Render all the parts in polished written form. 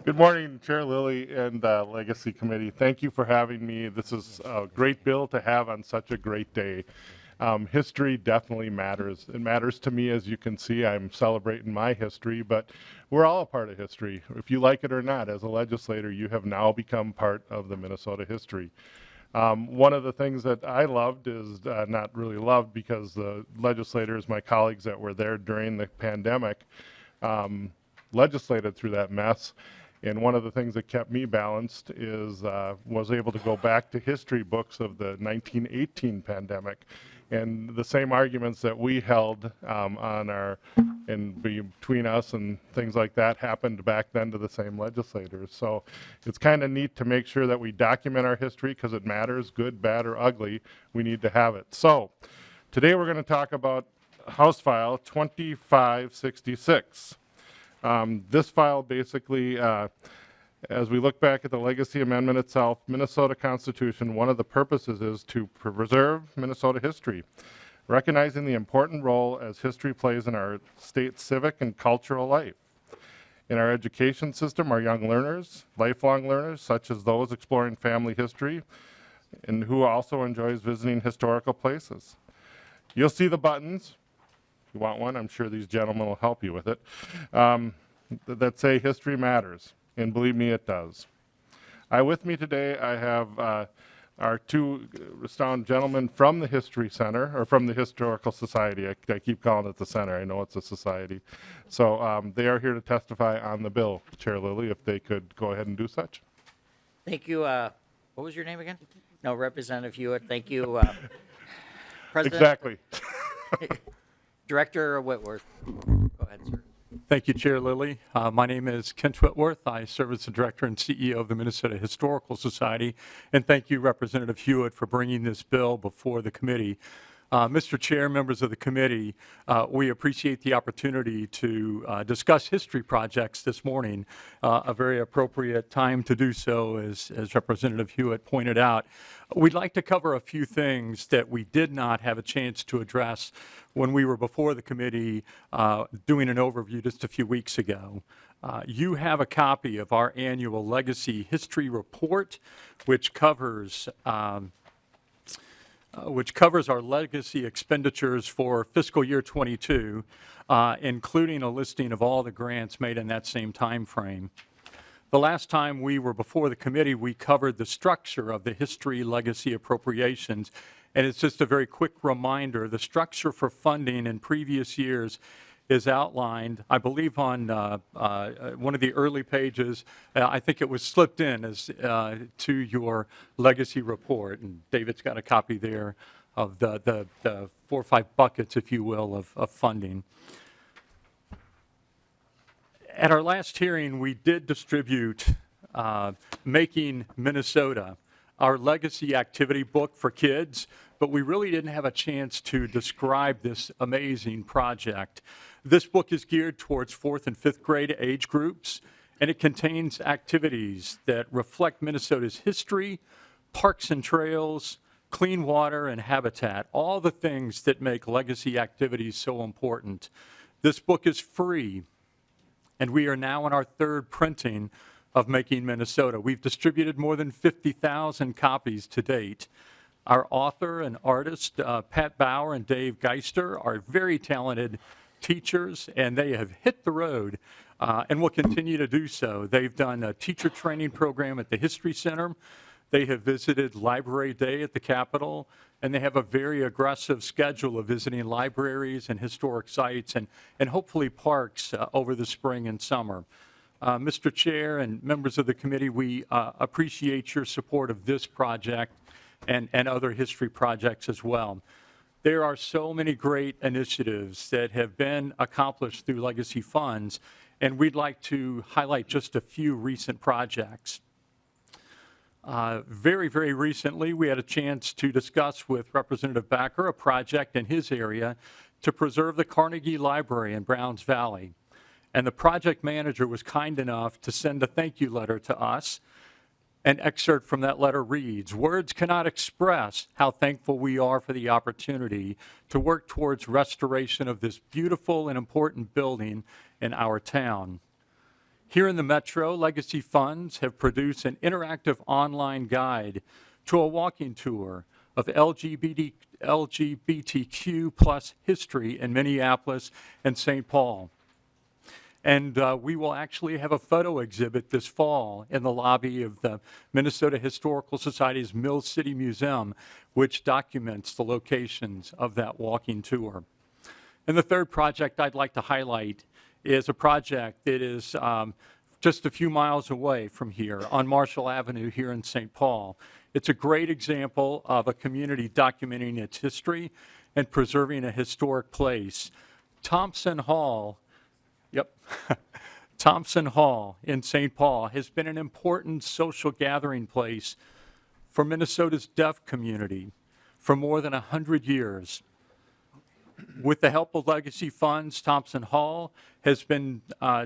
Good morning, Chair Lilly and Legacy Committee. Thank you for having me. This is a great bill to have on such a great day. History definitely matters. It matters to me, as you can see. I'm celebrating my history, but we're all a part of history. If you like it or not, as a legislator, you have now become part of the Minnesota history. One of the things that I loved is not really loved because the legislators, my colleagues that were there during the pandemic, legislated through that mess. And one of the things that kept me balanced is was able to go back to history books of the 1918 pandemic, and the same arguments that we held between us and things like that happened back then to the same legislators. So it's kind of neat to make sure that we document our history because it matters, good, bad, or ugly. We need to have it. So today we're going to talk about House File 2566. This file basically, as we look back at the legacy amendment itself, Minnesota Constitution, one of the purposes is to preserve Minnesota history, recognizing the important role as history plays in our state's civic and cultural life. In our education system, our young learners, lifelong learners, such as those exploring family history, and who also enjoys visiting historical places. You'll see the buttons. You want one? I'm sure these gentlemen will help you with it. That say history matters, and believe me, it does. With me today, I have our two renowned gentlemen from the History Center, or from the Historical Society. I keep calling it the center. I know it's a society. So they are here to testify on the bill. Chair Lilly, if they could go ahead and do such. Thank you. What was your name again? No, Representative Hewitt. Thank you, President. Exactly. Director Whitworth. Go ahead, sir. Thank you, Chair Lilly. My name is Kent Whitworth. I serve as the Director and CEO of the Minnesota Historical Society. And thank you, Representative Hewitt, for bringing this bill before the committee. Mr. Chair, members of the committee, we appreciate the opportunity to discuss history projects this morning. A very appropriate time to do so, as Representative Hewitt pointed out. We'd like to cover a few things that we did not have a chance to address when we were before the committee doing an overview just a few weeks ago. You have a copy of our annual Legacy History Report, which covers our legacy expenditures for fiscal year 22, including a listing of all the grants made in that same time frame. The last time we were before the committee, we covered the structure of the history legacy appropriations. And it's just a very quick reminder, the structure for funding in previous years is outlined, I believe, on one of the early pages. I think it was slipped in as to your legacy report, and David's got a copy there of the 4 or 5 buckets, if you will, of funding. At our last hearing, we did distribute Making Minnesota, our legacy activity book for kids, but we really didn't have a chance to describe this amazing project. This book is geared towards 4th and 5th grade age groups, and it contains activities that reflect Minnesota's history, parks and trails, clean water, and habitat, all the things that make legacy activities so important. This book is free, and we are now in our 3rd printing of Making Minnesota. We've distributed more than 50,000 copies to date. Our author and artist, Pat Bauer and Dave Geister, are very talented teachers, and they have hit the road and will continue to do so. They've done a teacher training program at the History Center. They have visited Library Day at the Capitol, and they have a very aggressive schedule of visiting libraries and historic sites and hopefully parks over the spring and summer. Mr. Chair and members of the committee, we appreciate your support of this project and other history projects as well. There are so many great initiatives that have been accomplished through legacy funds, and we'd like to highlight just a few recent projects. Very, very recently, we had a chance to discuss with Representative Backer a project in his area to preserve the Carnegie Library in Browns Valley. And the project manager was kind enough to send a thank you letter to us. An excerpt from that letter reads, "Words cannot express how thankful we are for the opportunity to work towards restoration of this beautiful and important building in our town. Here in the Metro, Legacy Funds have produced an interactive online guide to a walking tour of LGBTQ plus history in Minneapolis and St. Paul. And we will actually have a photo exhibit this fall in the lobby of the Minnesota Historical Society's Mill City Museum, which documents the locations of that walking tour. And the third project I'd like to highlight is a project that is just a few miles away from here on Marshall Avenue here in St. Paul. It's a great example of a community documenting its history and preserving a historic place. Thompson Hall Thompson Hall in St. Paul has been an important social gathering place for Minnesota's deaf community for more than 100 years. With the help of Legacy Funds, Thompson Hall has been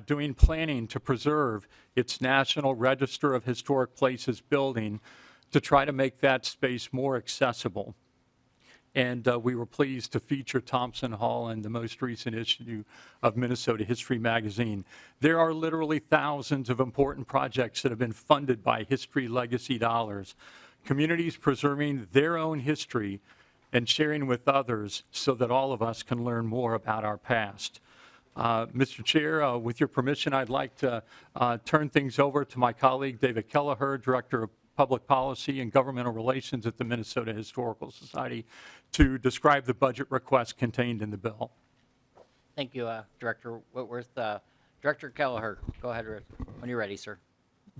doing planning to preserve its National Register of Historic Places building to try to make that space more accessible. And we were pleased to feature Thompson Hall in the most recent issue of Minnesota History Magazine. There are literally thousands of important projects that have been funded by History Legacy dollars. Communities preserving their own history and sharing with others so that all of us can learn more about our past. Mr. Chair, with your permission, I'd like to turn things over to my colleague, David Kelleher, Director of Public Policy and Governmental Relations at the Minnesota Historical Society, to describe the budget request contained in the bill. Thank you, Director Whitworth. Director Kelleher, go ahead when you're ready, sir.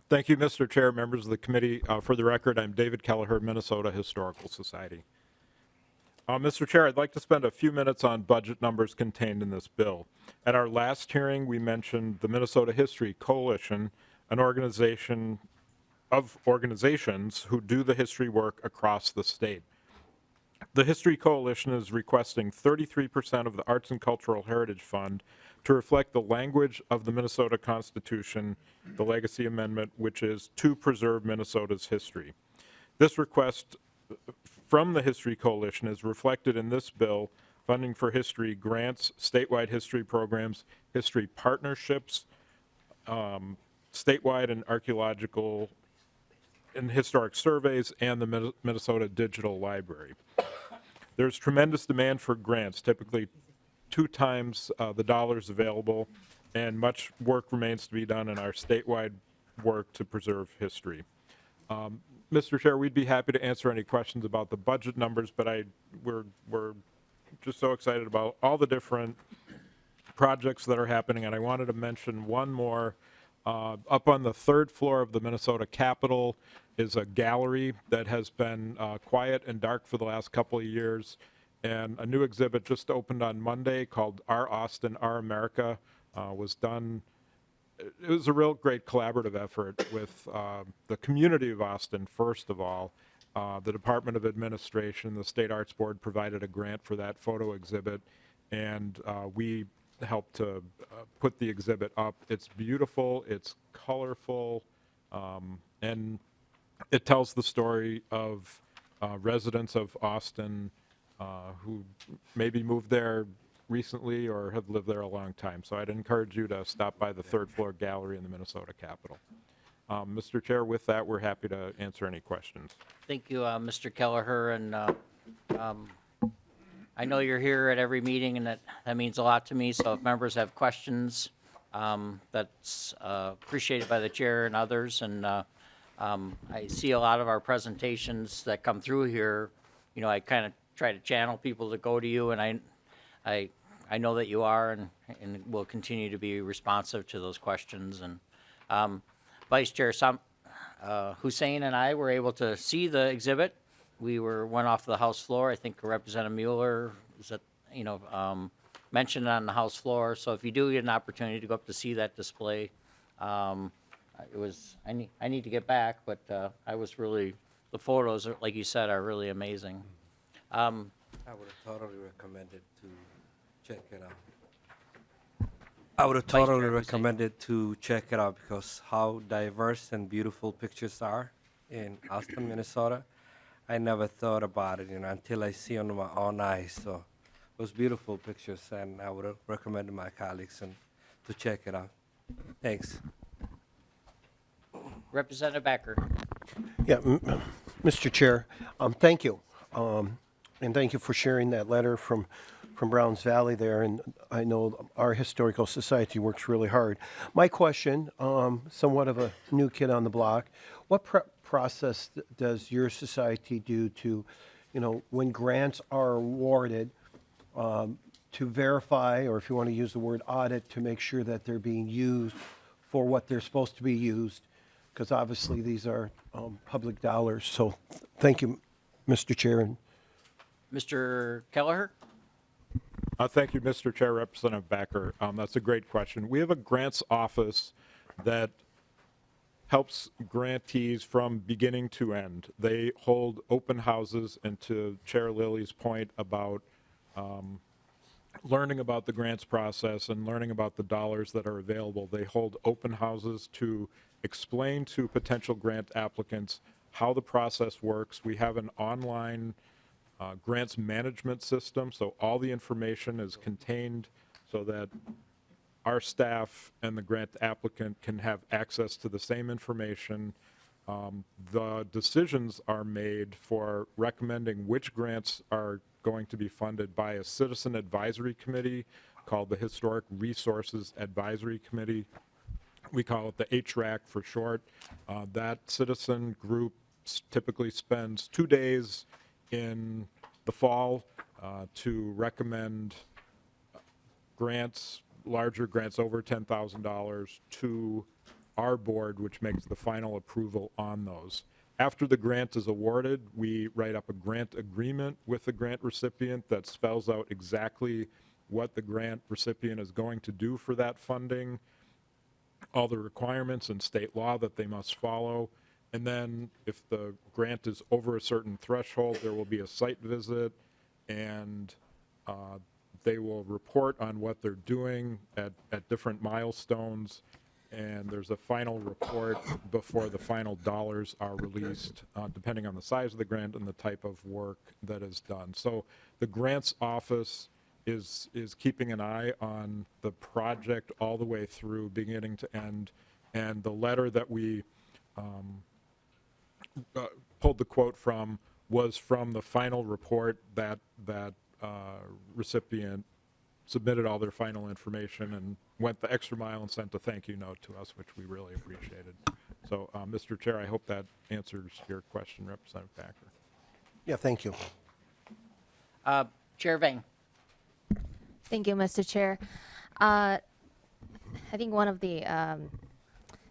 Thank you, Mr. Chair, members of the committee. For the record, I'm David Kelleher, Minnesota Historical Society. Mr. Chair, I'd like to spend a few minutes on budget numbers contained in this bill. At our last hearing, we mentioned the Minnesota History Coalition, an organization of organizations who do the history work across the state. The History Coalition is requesting 33% of the Arts and Cultural Heritage Fund to reflect the language of the Minnesota Constitution, the Legacy Amendment, which is to preserve Minnesota's history. This request from the History Coalition is reflected in this bill: funding for history grants, statewide history programs, history partnerships, statewide and archaeological and historic surveys, and the Minnesota Digital Library. There's tremendous demand for grants, typically 2 times the dollars available, and much work remains to be done in our statewide work to preserve history. Mr. Chair, we'd be happy to answer any questions about the budget numbers, but we're just so excited about all the different projects that are happening, and I wanted to mention one more. Up on the 3rd floor of the Minnesota Capitol is a gallery that has been quiet and dark for the last couple of years, and a new exhibit just opened on Monday called Our Austin, Our America was done. It was a real great collaborative effort with the community of Austin, first of all. The Department of Administration, the State Arts Board provided a grant for that photo exhibit, and we helped to put the exhibit up. It's beautiful, it's colorful, and it tells the story of residents of Austin who maybe moved there recently or have lived there a long time. So I'd encourage you to stop by the 3rd floor gallery in the Minnesota Capitol. Mr. Chair, with that, we're happy to answer any questions. Thank you, Mr. Kelleher, and I know you're here at every meeting, and that means a lot to me. So if members have questions, that's appreciated by the chair and others. And I see a lot of our presentations that come through here. You know, I kind of try to channel people to go to you, and I know that you are, and will continue to be responsive to those questions. And Vice Chair Hussein and I were able to see the exhibit. We went off the House floor. I think Representative Mueller mentioned it on the House floor. So if you do get an opportunity to go up to see that display, I need to get back, but I was really, the photos, like you said, are really amazing. I would have totally recommended to check it out. I would have Vice totally Chair Hussein. recommended to check it out because how diverse and beautiful pictures are in Austin, Minnesota. I never thought about it, until I see on my own eyes. So it was beautiful pictures, and I would have recommended my colleagues to check it out. Thanks. Representative Becker. Yeah, Mr. Chair, thank you. And thank you for sharing that letter from Browns Valley there. And I know our historical society works really hard. My question, somewhat of a new kid on the block, what process does your society do to, when grants are awarded, to verify, or if you want to use the word audit, to make sure that they're being used for what they're supposed to be used? Because obviously these are public dollars. So thank you, Mr. Chair. And Mr. Kelleher? Thank you, Mr. Chair, Representative Backer. That's a great question. We have a grants office that helps grantees from beginning to end. They hold open houses, and to Chair Lilly's point about learning about the grants process and learning about the dollars that are available, they hold open houses to explain to potential grant applicants how the process works. We have an online grants management system, so all the information is contained so that our staff and the grant applicant can have access to the same information. The decisions are made for recommending which grants are going to be funded by a citizen advisory committee called the Historic Resources Advisory Committee. We call it the HRAC for short. That citizen group typically spends 2 days in the fall to recommend grants, larger grants over $10,000 to our board, which makes the final approval on those. After the grant is awarded, we write up a grant agreement with the grant recipient that spells out exactly what the grant recipient is going to do for that funding, all the requirements in state law that they must follow. And then if the grant is over a certain threshold, there will be a site visit, and they will report on what they're doing at different milestones. And there's a final report before the final dollars are released, depending on the size of the grant and the type of work that is done. So the grants office is keeping an eye on the project all the way through, beginning to end. And the letter that we pulled the quote from was from the final report that recipient submitted all their final information and went the extra mile and sent a thank you note to us, which we really appreciated. So, Mr. Chair, I hope that answers your question, Representative Backer. yeah, thank you. Chair Vang. Thank you, Mr. Chair. I think one of the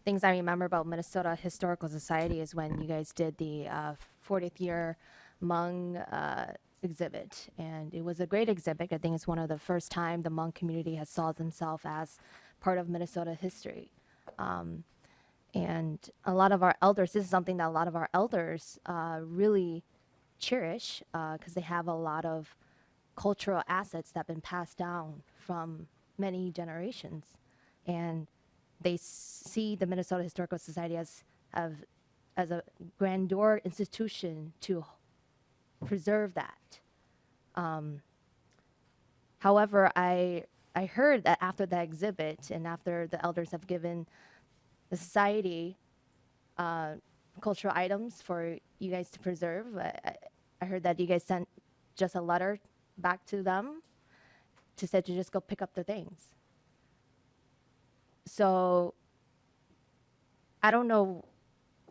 things I remember about Minnesota Historical Society is when you guys did the 40th year Hmong exhibit, and it was a great exhibit. I think it's one of the first time the Hmong community has saw themselves as part of Minnesota history. And a lot of our elders, this is something that a lot of our elders really cherish because they have a lot of cultural assets that have been passed down from many generations. And they see the Minnesota Historical Society as a grandeur institution to preserve that. However, I heard that after that exhibit and after the elders have given the society cultural items for you guys to preserve, I heard that you guys sent just a letter back to them to say to just go pick up their things. So I don't know,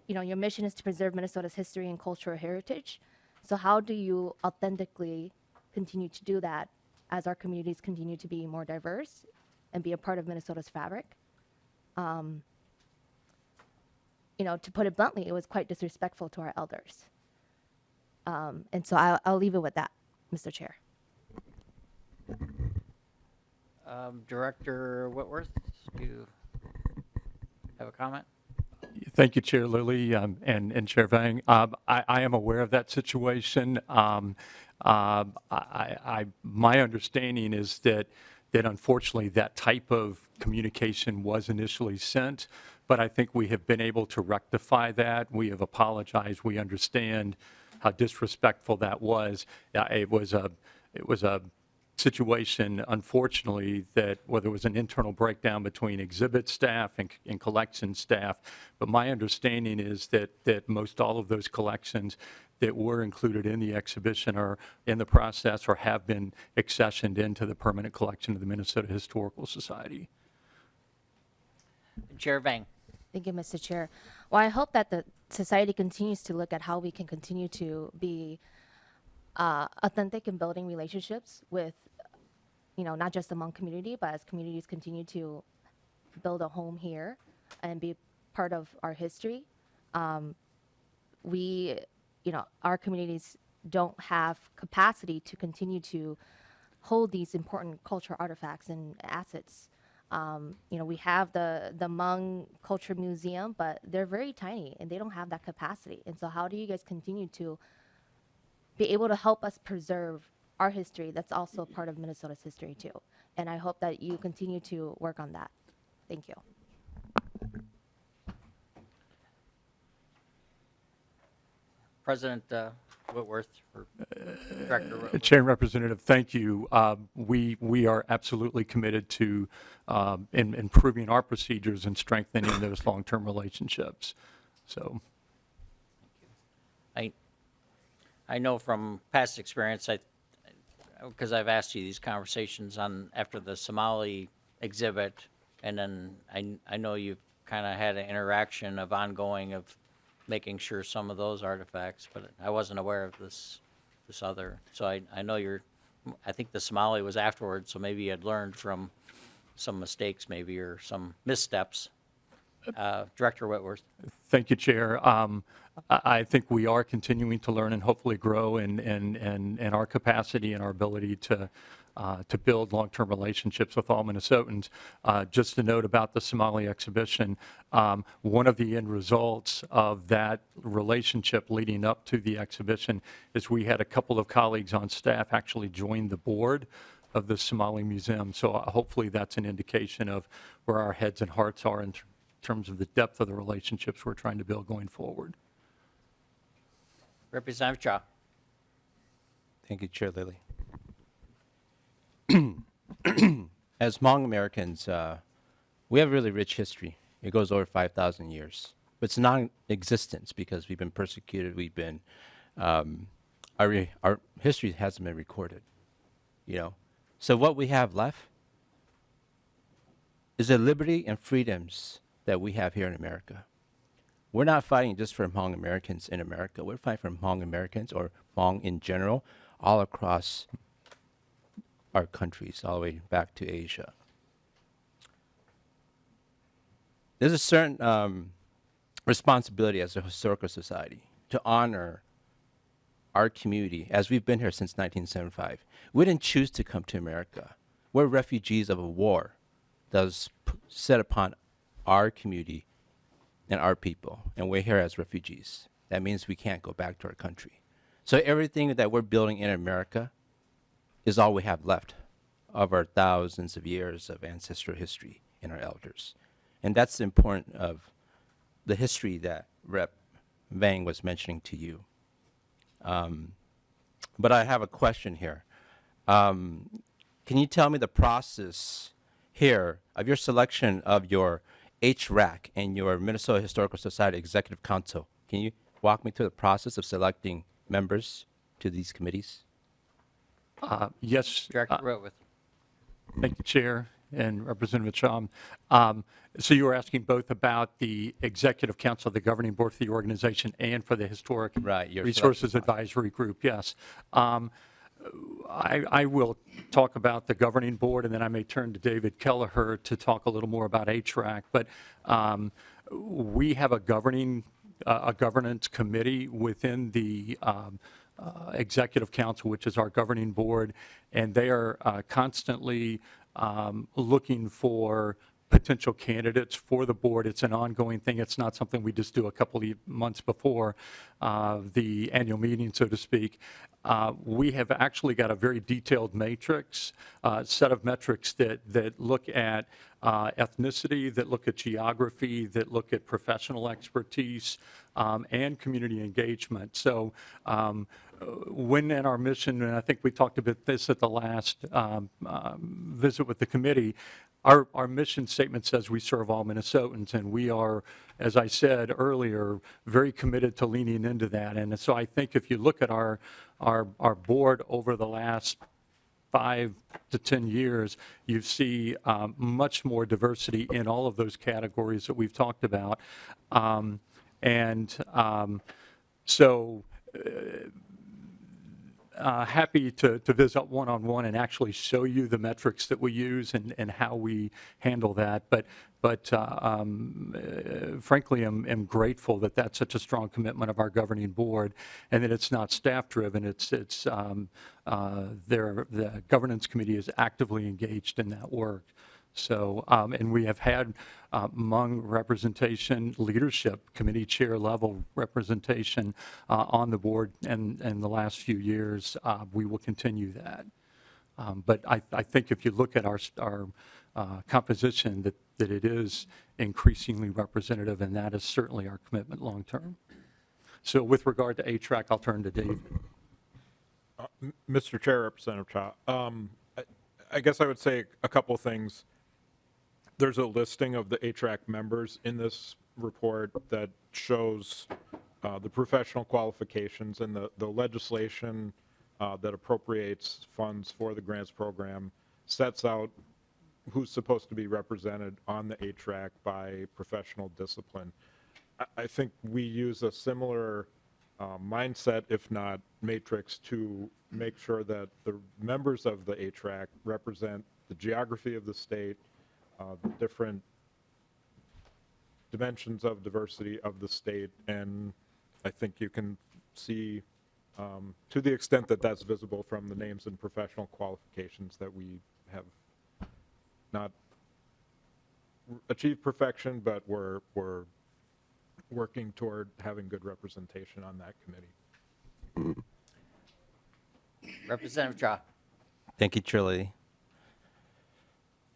your mission is to preserve Minnesota's history and cultural heritage. So how do you authentically continue to do that as our communities continue to be more diverse and be a part of Minnesota's fabric? To put it bluntly, it was quite disrespectful to our elders. And so I'll leave it with that, Mr. Chair. Director Whitworth, do you have a comment? Thank you, Chair Lilly and Chair Vang. I am aware of that situation. My understanding is that unfortunately that type of communication was initially sent, but I think we have been able to rectify that. We have apologized. We understand how disrespectful that was. It was a situation, unfortunately, that whether it was an internal breakdown between exhibit staff and collection staff, but my understanding is that most all of those collections that were included in the exhibition are in the process or have been accessioned into the permanent collection of the Minnesota Historical Society. Chair Vang. Thank you, Mr. Chair. Well, I hope that the society continues to look at how we can continue to be authentic in building relationships with, not just among community, but as communities continue to build a home here and be part of our history. Our communities don't have capacity to continue to hold these important cultural artifacts and assets. We have the Hmong Culture Museum, but they're very tiny and they don't have that capacity. And so how do you guys continue to be able to help us preserve our history that's also part of Minnesota's history too? And I hope that you continue to work on that. Thank you. President Whitworth, or Director Whitworth. Chair and Representative, thank you. We are absolutely committed to improving our procedures and strengthening those long-term relationships. So, I know from past experience, because I've asked you these conversations after the Somali exhibit, and then I know you've kind of had an interaction of ongoing of making sure some of those artifacts, but I wasn't aware of this other. So I know I think the Somali was afterwards, so maybe you had learned from some mistakes maybe or some missteps. Director Whitworth. thank you, Chair. I think we are continuing to learn and hopefully grow in our capacity and our ability to build long-term relationships with all Minnesotans. Just a note about the Somali exhibition, one of the end results of that relationship leading up to the exhibition is we had a couple of colleagues on staff actually join the board of the Somali Museum. So hopefully that's an indication of where our heads and hearts are in terms of the depth of the relationships we're trying to build going forward. Representative Cha. Thank you, Chair Lilly. As Hmong Americans, we have a really rich history. It goes over 5,000 years. But it's non-existence because we've been persecuted. We've been, our history hasn't been recorded, So what we have left is the liberty and freedoms that we have here in America. We're not fighting just for Hmong Americans in America. We're fighting for Hmong Americans or Hmong in general all across our countries, all the way back to Asia. There's a certain responsibility as a historical society to honor our community as we've been here since 1975. We didn't choose to come to America. We're refugees of a war that was set upon our community and our people, and we're here as refugees. That means we can't go back to our country. So everything that we're building in America is all we have left of our thousands of years of ancestral history in our elders. And that's the important of the history that Rep. Vang was mentioning to you. But I have a question here. Can you tell me the process here of your selection of your HRAC and your Minnesota Historical Society Executive Council? Can you walk me through the process of selecting members to these committees? Yes. Director Whitworth. Thank you, Chair and Representative Cham. So you were asking both about the Executive Council, the governing board for the organization, and for the Historic Right, your Resources selection Advisory Group, yes. I will talk about the governing board, and then I may turn to David Kelleher to talk a little more about HRAC. But we have a governance committee within the Executive Council, which is our governing board, and they are constantly looking for potential candidates for the board. It's an ongoing thing. It's not something we just do a couple of months before the annual meeting, so to speak. We have actually got a very detailed matrix, set of metrics that look at ethnicity, that look at geography, that look at professional expertise, and community engagement. So when in our mission, and I think we talked about this at the last visit with the committee, our mission statement says we serve all Minnesotans, and we are, as I said earlier, very committed to leaning into that. And so I think if you look at our board over the last 5 to 10 years, you see much more diversity in all of those categories that we've talked about. So happy to visit one-on-one and actually show you the metrics that we use and how we handle that. But frankly, I'm grateful that that's such a strong commitment of our governing board, and that it's not staff-driven. The governance committee is actively engaged in that work. So, and we have had Hmong representation, leadership, committee chair level representation on the board in the last few years. We will continue that. But I think if you look at our composition, that it is increasingly representative, and that is certainly our commitment long term. So with regard to HRAC, I'll turn to David. Mr. Chair, Representative Cha, I guess I would say a couple things. There's a listing of the HRAC members in this report that shows the professional qualifications, and the legislation that appropriates funds for the grants program sets out who's supposed to be represented on the HRAC by professional discipline. I think we use a similar mindset, if not matrix, to make sure that the members of the HRAC represent the geography of the state, the different dimensions of diversity of the state, and I think you can see to the extent that that's visible from the names and professional qualifications that we have not achieved perfection, but we're working toward having good representation on that committee. Representative Cha. Thank you, Trilly.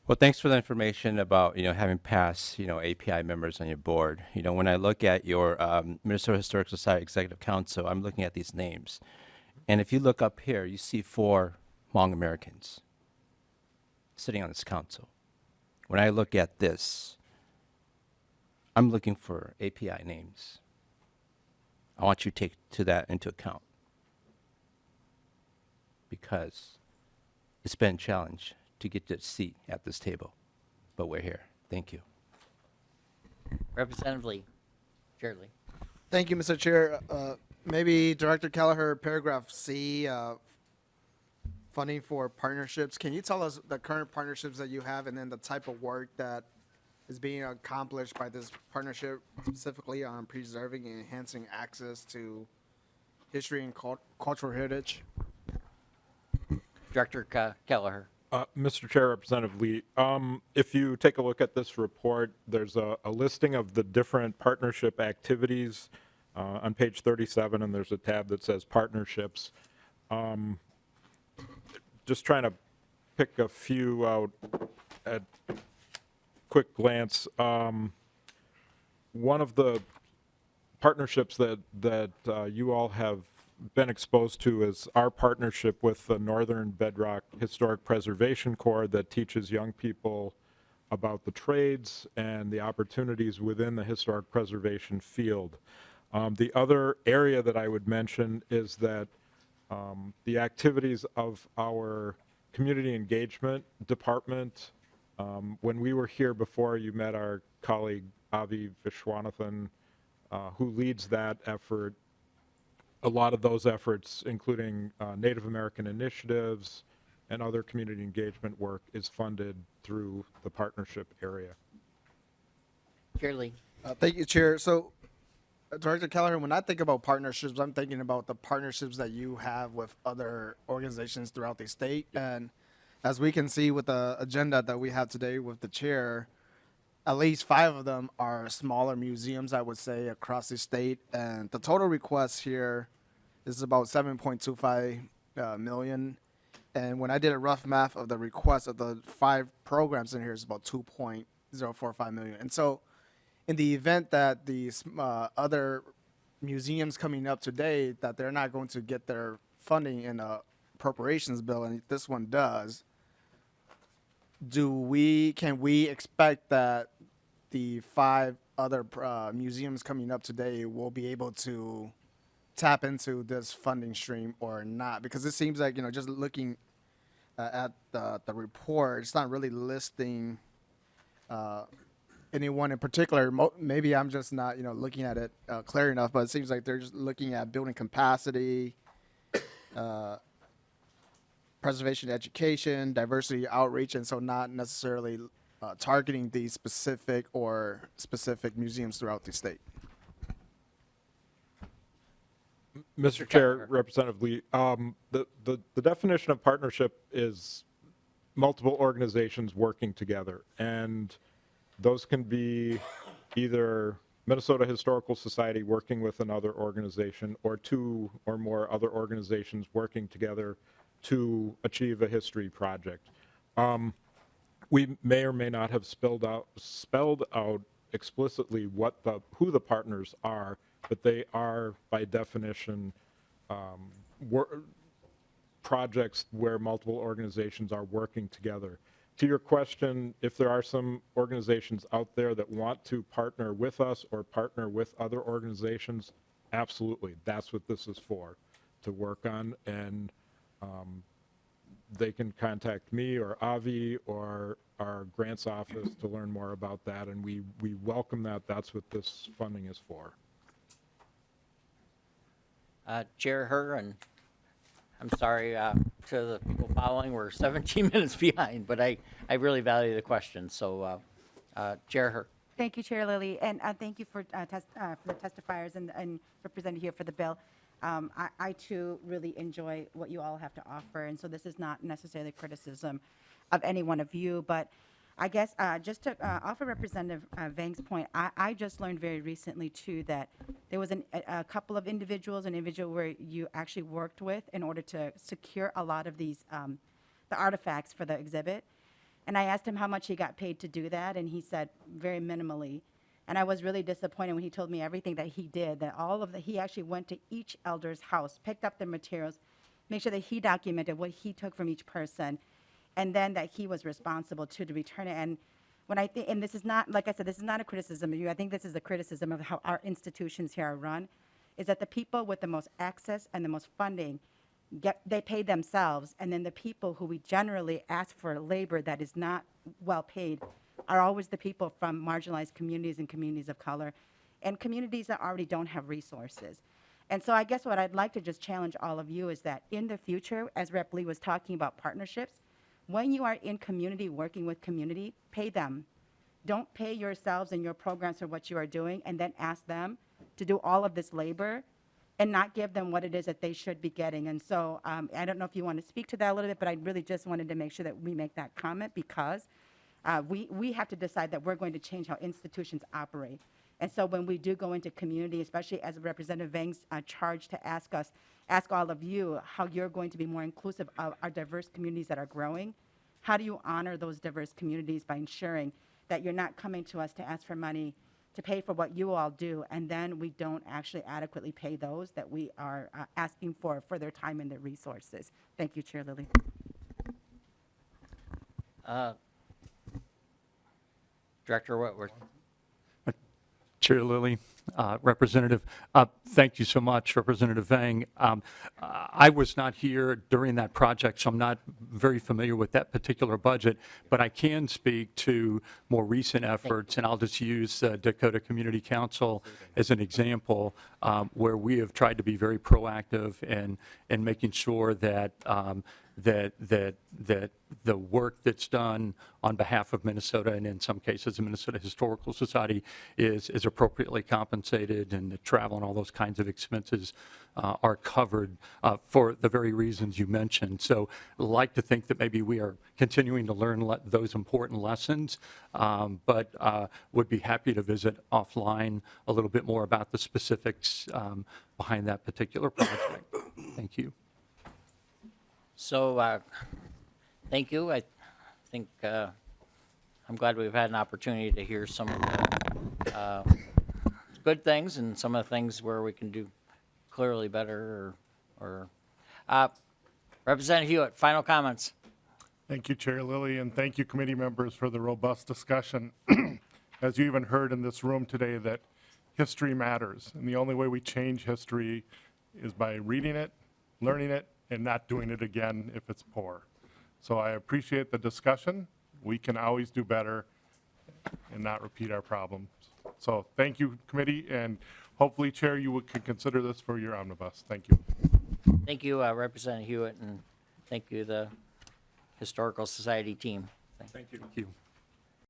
Well, thanks for the information about, having past, API members on your board. When I look at your Minnesota Historic Society Executive Council, I'm looking at these names. And if you look up here, you see 4 Hmong Americans sitting on this council. When I look at this, I'm looking for API names. I want you to take that into account, because it's been a challenge to get the seat at this table, but we're here. Thank you. Representative Lee. Chair Lee. Thank you, Mr. Chair. Maybe Director Kelleher, paragraph C, funding for partnerships. Can you tell us the current partnerships that you have, and then the type of work that is being accomplished by this partnership, specifically on preserving and enhancing access to history and cultural heritage? Director Kelleher. Mr. Chair, Representative Lee, if you take a look at this report, there's a listing of the different partnership activities on page 37, and there's a tab that says partnerships. Just trying to pick a few out at quick glance. One of the partnerships that you all have been exposed to is our partnership with the Northern Bedrock Historic Preservation Corps that teaches young people about the trades and the opportunities within the historic preservation field. The other area that I would mention is that the activities of our community engagement department, when we were here before, you met our colleague Avi Vishwanathan, who leads that effort. A lot of those efforts, including Native American initiatives and other community engagement work, is funded through the partnership area. Chair Lee. Thank you, Chair. So, Director Kelleher, when I think about partnerships, I'm thinking about the partnerships that you have with other organizations throughout the state. And as we can see with the agenda that we have today with the chair, at least 5 of them are smaller museums, I would say, across the state. And the total request here is about 7.25 million. And when I did a rough math of the request of the 5 programs in here, it's about 2.045 million. And so in the event that these other museums coming up today that they're not going to get their funding in a appropriations bill, and this one does. Can we expect that the 5 other museums coming up today will be able to tap into this funding stream or not? Because it seems like, just looking at the report, it's not really listing anyone in particular. Maybe I'm just not, looking at it clear enough, but it seems like they're just looking at building capacity, preservation education, diversity outreach, and so not necessarily targeting these specific museums throughout the state. Mr. Chair, Representative Lee, the definition of partnership is multiple organizations working together, and those can be either Minnesota Historical Society working with another organization, or 2 or more other organizations working together to achieve a history project. We may or may not have spelled out explicitly who the partners are, but they are by definition projects where multiple organizations are working together. To your question, if there are some organizations out there that want to partner with us or partner with other organizations, absolutely, that's what this is for, to work on. And they can contact me or Avi or our grants office to learn more about that, and we welcome that. That's what this funding is for. Chair Herr, and I'm sorry to the people following, we're 17 minutes behind, but I really value the question. So, Chair Herr. Thank you, Chair Lilly, and thank you for the testifiers and represented here for the bill. I too really enjoy what you all have to offer, and so this is not necessarily criticism of any one of you, but I guess just to offer Representative Vang's point, I just learned very recently too that there was a couple of individuals, an individual where you actually worked with in order to secure a lot of these the artifacts for the exhibit, and I asked him how much he got paid to do that, and he said very minimally. And I was really disappointed when he told me everything that he did, that he actually went to each elder's house, picked up their materials, made sure that he documented what he took from each person, and then that he was responsible to return it. And when I think, and this is not, like I said, this is not a criticism of you. I think this is a criticism of how our institutions here are run, is that the people with the most access and the most funding, they pay themselves, and then the people who we generally ask for labor that is not well paid are always the people from marginalized communities and communities of color and communities that already don't have resources. And so I guess what I'd like to just challenge all of you is that in the future, as Rep. Lee was talking about partnerships, when you are in community, working with community, pay them. Don't pay yourselves and your programs for what you are doing and then ask them to do all of this labor and not give them what it is that they should be getting. And so I don't know if you want to speak to that a little bit, but I really just wanted to make sure that we make that comment because we have to decide that we're going to change how institutions operate. And so when we do go into community, especially as Representative Vang's charged to ask all of you how you're going to be more inclusive of our diverse communities that are growing, how do you honor those diverse communities by ensuring that you're not coming to us to ask for money to pay for what you all do, and then we don't actually adequately pay those that we are asking for their time and their resources. Thank you, Chair Lilly. Director Whitworth. Chair Lilly, Representative, thank you so much, Representative Vang. I was not here during that project, so I'm not very familiar with that particular budget, but I can speak to more recent efforts, and I'll just use Dakota Community Council as an example, where we have tried to be very proactive in making sure that that the work that's done on behalf of Minnesota, and in some cases the Minnesota Historical Society, is appropriately compensated, and the travel and all those kinds of expenses are covered for the very reasons you mentioned. So I'd like to think that maybe we are continuing to learn those important lessons, but would be happy to visit offline a little bit more about the specifics behind that particular project. Thank you. So, thank you. I think I'm glad we've had an opportunity to hear some good things and some of the things where we can do clearly better Representative Hewitt, final comments. Thank you, Chair Lilly, and thank you, committee members, for the robust discussion. As you even heard in this room today, that history matters, and the only way we change history is by reading it, learning it, and not doing it again if it's poor. So I appreciate the discussion. We can always do better and not repeat our problems. So thank you, committee, and hopefully, Chair, you can consider this for your omnibus. Thank you. Thank you, Representative Hewitt, and thank you, the Historical Society team. Thank you.